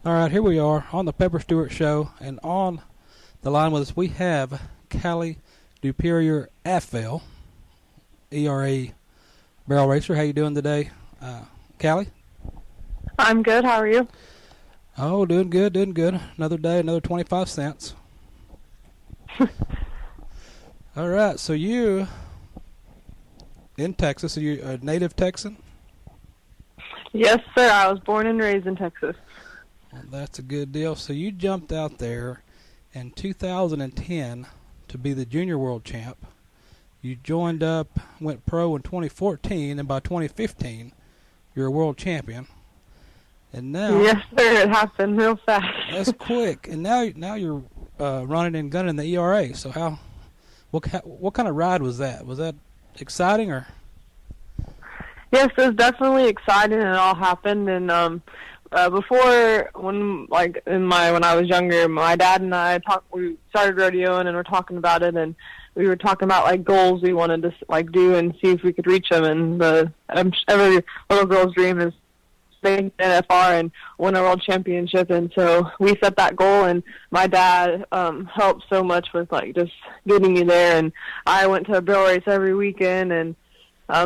All right, here we are on the Pepper Stewart Show, and on the line with us we have Callie Duperier Apffel, ERA barrel racer. How you doing today, Callie? I'm good. How are you? Oh, doing good, doing good. Another day, another 25 cents. All right, so you in Texas. Are you a native Texan? Yes, sir. I was born and raised in Texas. Well, that's a good deal. So you jumped out there in 2010 to be the junior world champ. You joined up, went pro in 2014, and by 2015, you're a world champion. And now, yes, sir. It happened real fast. That's quick. And now you're running and gunning the ERA. So what kind of ride was that? Was that exciting or? Yes, it was definitely exciting, and it all happened. And before, when I was younger, my dad and I we started rodeoing, and we're talking about it, and we were talking about like goals we wanted to do and see if we could reach them. And every little girl's dream is make the NFR and win a world championship. And so we set that goal, and my dad helped so much with just getting me there. And I went to a barrel race every weekend, and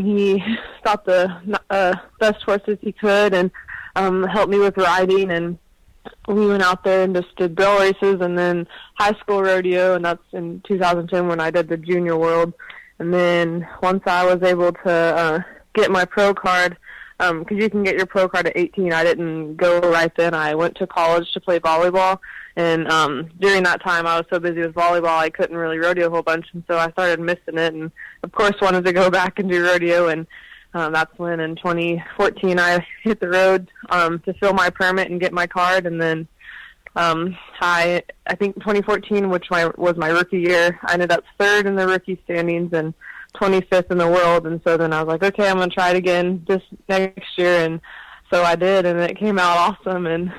he got the best horses he could, and helped me with riding. And we went out there and just did barrel races, and then high school rodeo, and that's in 2010 when I did the junior world. And then once I was able to get my pro card, because you can get your pro card at 18, I didn't go right then. I went to college to play volleyball, and during that time I was so busy with volleyball I couldn't really rodeo a whole bunch, and so I started missing it, and of course wanted to go back and do rodeo. And that's when in 2014 I hit the road to fill my permit and get my card. And then I think 2014, which was my rookie year, I ended up third in the rookie standings and 25th in the world. And so then I was like, okay, I'm going to try it again this next year. And so I did, and it came out awesome. And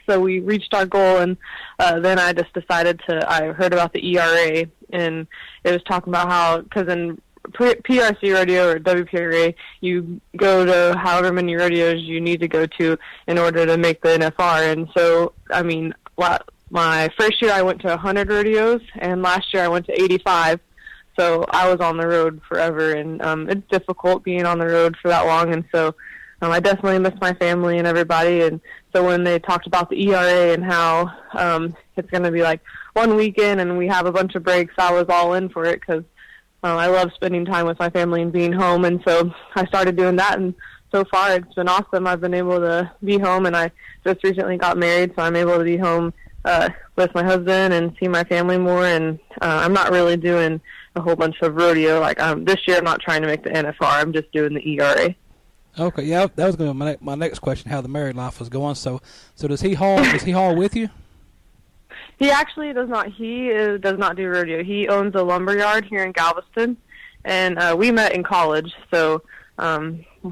so we reached our goal, and then I just decided I heard about the ERA, and it was talking about how, because in PRC rodeo or WPRA, you go to however many rodeos you need to go to in order to make the NFR. And so, I mean, my first year I went to 100 rodeos, and last year I went to 85. So I was on the road forever, and it's difficult being on the road for that long. And so I definitely miss my family and everybody. And so when they talked about the ERA and how it's going to be like one weekend and we have a bunch of breaks, I was all in for it, because I love spending time with my family and being home. And so I started doing that, and so far it's been awesome. I've been able to be home, and I just recently got married, so I'm able to be home with my husband and see my family more. And I'm not really doing a whole bunch of rodeo. This year I'm not trying to make the NFR. I'm just doing the ERA. Okay, yeah, that was going to be my next question, how the married life was going. So does he haul with you? He actually does not. He does not do rodeo. He owns a lumber yard here in Galveston, and we met in college. So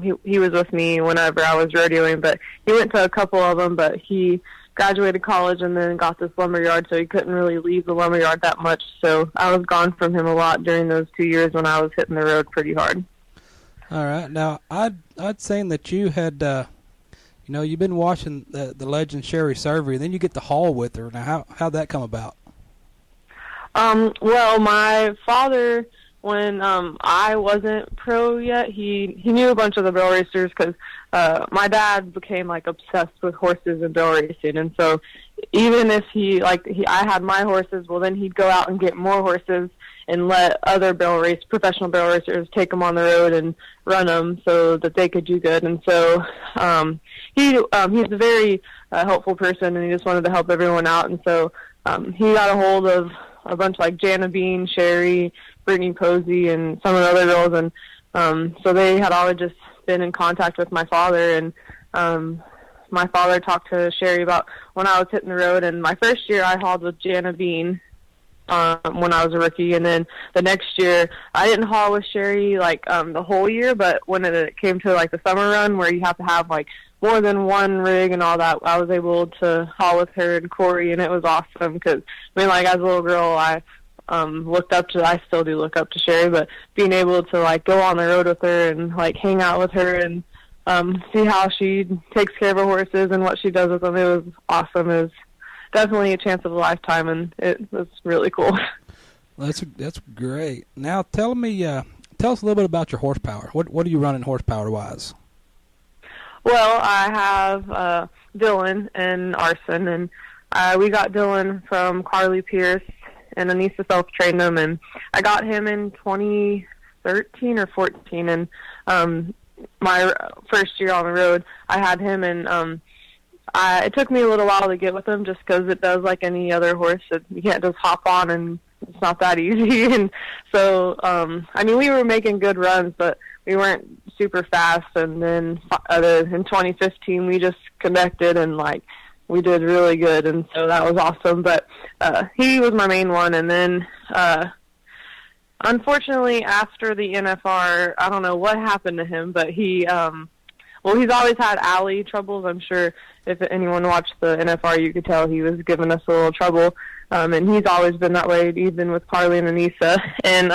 he was with me whenever I was rodeoing, but he went to a couple of them. But he graduated college and then got this lumber yard, so he couldn't really leave the lumber yard that much. So I was gone from him a lot during those 2 years when I was hitting the road pretty hard. All right. Now, I'd seen that you had, you've been watching the legend Sherry Cervi, then you get to haul with her. Now, how'd that come about? Well, my father, when I wasn't pro yet, he knew a bunch of the barrel racers, because my dad became obsessed with horses and barrel racing. And so even if I had my horses, well, then he'd go out and get more horses and let other professional barrel racers take them on the road and run them so that they could do good. And so he's a very helpful person, and he just wanted to help everyone out. And so he got a hold of a bunch like Janna Bean, Sherry, Brittany Posey, and some of the other girls. And so they had always just been in contact with my father. And my father talked to Sherry about when I was hitting the road. And my first year I hauled with Janna Bean when I was a rookie, and then the next year I didn't haul with Sherry the whole year, but when it came to the summer run where you have to have more than one rig and all that, I was able to haul with her and Corey, and it was awesome, because as a little girl I I still do look up to Sherry, but being able to go on the road with her and hang out with her and see how she takes care of her horses and what she does with them. It was awesome. It was definitely a chance of a lifetime, and it was really cool. That's great. Now tell us a little bit about your horsepower. What are you running horsepower wise? Well, I have Dylan and Arson, and we got Dylan from Callie Pierce, and Anissa self-trained him, and I got him in 2013 or 14, and my first year on the road, I had him, and it took me a little while to get with him just because it does like any other horse. You can't just hop on, and it's not that easy. And so, I mean, we were making good runs, but we weren't super fast. And then in 2015, we just connected, and like we did really good, and so that was awesome. But he was my main one, and then unfortunately, after the NFR, I don't know what happened to him, but he's always had alley troubles. I'm sure if anyone watched the NFR, you could tell he was giving us a little trouble. And he's always been that way, even with Callie and Anissa. And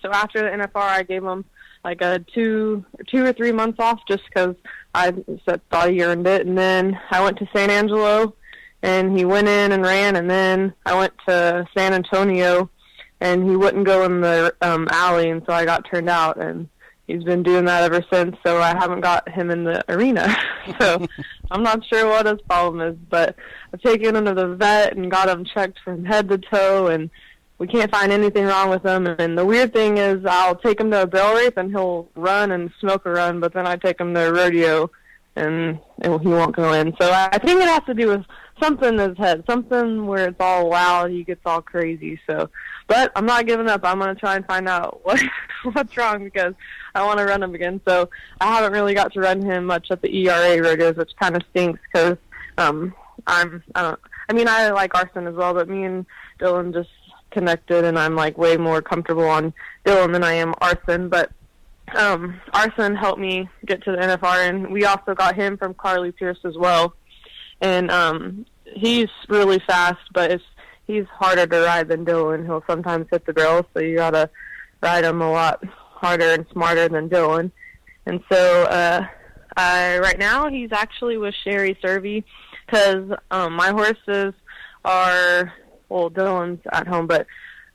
so after the NFR, I gave him like a 2 or 3 months off just because I thought he earned it. And then I went to San Angelo, and he went in and ran. And then I went to San Antonio, and he wouldn't go in the alley, and so I got turned out. And he's been doing that ever since, so I haven't got him in the arena. So I'm not sure what his problem is, but I've taken him to the vet and got him checked from head to toe, and we can't find anything wrong with him. And the weird thing is I'll take him to a barrel race, and he'll run and smoke a run, but then I take him to a rodeo, and he won't go in. So I think it has to do with something in his head, something where it's all loud, he gets all crazy. So, but I'm not giving up. I'm going to try and find out what's wrong, because I want to run him again. So I haven't really got to run him much at the ERA rodeos, which kind of stinks because I like Arson as well, but me and Dylan just connected, and I'm like way more comfortable on Dylan than I am Arson. But Arson helped me get to the NFR, and we also got him from Callie Pierce as well. And he's really fast, but he's harder to ride than Dylan. He'll sometimes hit the barrel, so you gotta ride him a lot harder and smarter than Dylan. And so right now he's actually with Sherry Servey, because my horses are, well, Dylan's at home, but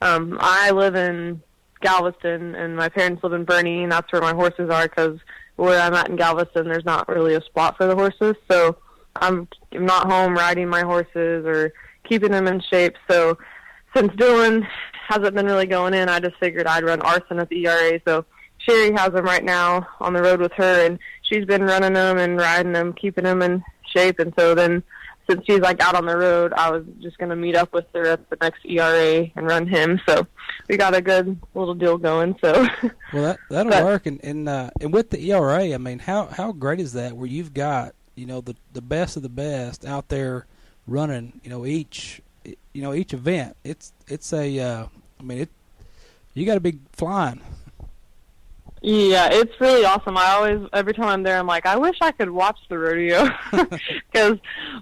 I live in Galveston, and my parents live in Bernie, and that's where my horses are, because where I'm at in Galveston, there's not really a spot for the horses. So I'm not home riding my horses or keeping them in shape. So since Dylan hasn't been really going in, I just figured I'd run Arson at the ERA. So Sherry has him right now on the road with her, and she's been running them and riding them, keeping them in shape. And so then since she's like out on the road, I was just going to meet up with her at the next ERA and run him. So we got a good little deal going. So well, that'll work. And with the ERA, I mean, how great is that, where you've got, you know, the best of the best out there running, each event. It's a you got to be flying. Yeah, it's really awesome. Every time I'm there, I'm like, I wish I could watch the rodeo, because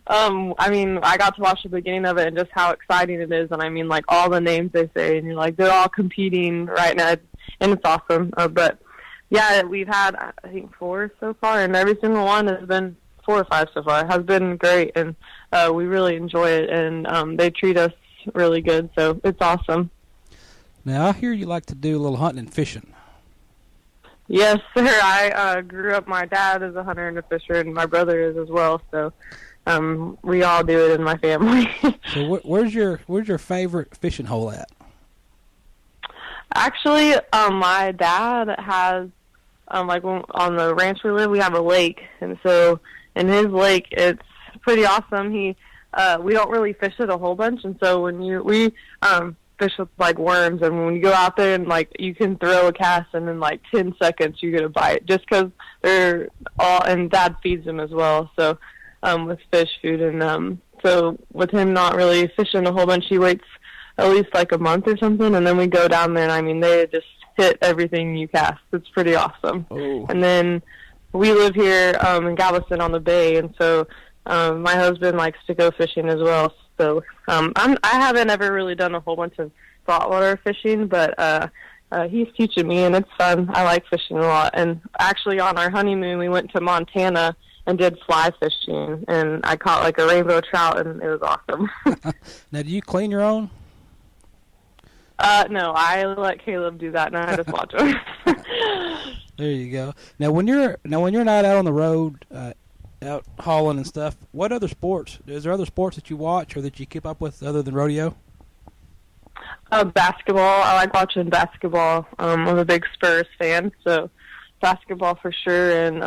I got to watch the beginning of it and just how exciting it is, and I mean, like, all the names they say, and you're like, they're all competing right now, and it's awesome. But yeah, we've had, I think, 4 so far, and every single one has been 4 or 5 so far. It has been great, and we really enjoy it, and they treat us really good, so it's awesome. Now, I hear you like to do a little hunting and fishing. Yes, sir. I grew up, my dad is a hunter and a fisher, and my brother is as well, so we all do it in my family. So where's your favorite fishing hole at? Actually, my dad has, on the ranch we live, we have a lake, and so in his lake, it's pretty awesome. We don't really fish it a whole bunch, and so when we fish with like worms, and when you go out there and like you can throw a cast, and in like 10 seconds you get a bite, just because they're all, and Dad feeds them as well, so with fish food, and so with him not really fishing a whole bunch, he waits at least like a month or something, and then we go down there, and I mean, they just hit everything you cast. It's pretty awesome. Oh. And then we live here in Galveston on the bay, and so my husband likes to go fishing as well. So I haven't ever really done a whole bunch of saltwater fishing, but he's teaching me, and it's fun. I like fishing a lot. And actually, on our honeymoon, we went to Montana and did fly fishing, and I caught like a rainbow trout, and it was awesome. Now, do you clean your own? No, I let Caleb do that, and I just watch him. There you go. Now, when you're not out on the road, out hauling and stuff, what other sports? Is there other sports that you watch or that you keep up with other than rodeo? Basketball. I like watching basketball. I'm a big Spurs fan, so basketball for sure. And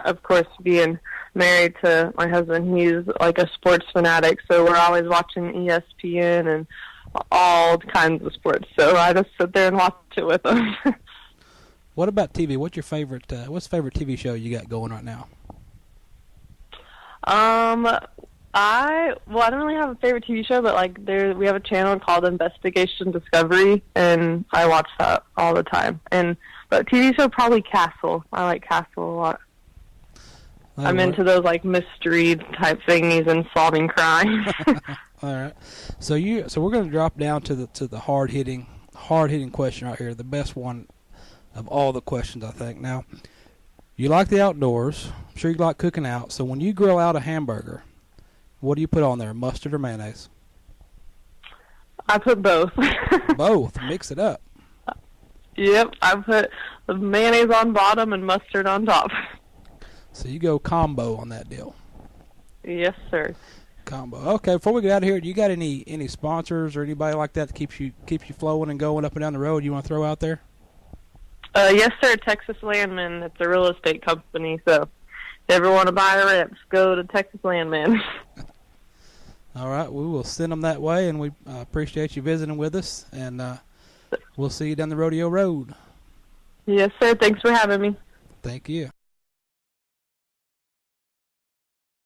of course, being married to my husband, he's like a sports fanatic, so we're always watching ESPN and all kinds of sports. So I just sit there and watch it with him. What about TV? What's your favorite? What's the favorite TV show you got going right now? I don't really have a favorite TV show, but like we have a channel called Investigation Discovery, and I watch that all the time. But TV show probably Castle. I like Castle a lot. I'm into those like mystery type thingies and solving crime. All right. So we're going to drop down to the hard hitting question right here, the best one of all the questions, I think. Now, you like the outdoors. I'm sure you like cooking out. So when you grill out a hamburger, what do you put on there, mustard or mayonnaise? I put both. Both. Mix it up. Yep. I put the mayonnaise on bottom and mustard on top. So you go combo on that deal. Yes, sir. Combo. Okay, before we get out of here, do you got any sponsors or anybody like that keeps you flowing and going up and down the road you want to throw out there? Yes, sir. Texas Landman. It's a real estate company, so if you ever want to buy a ranch, go to Texas Landman. All right, we will send them that way, and we appreciate you visiting with us, and we'll see you down the rodeo road. Yes, sir. Thanks for having me. Thank you.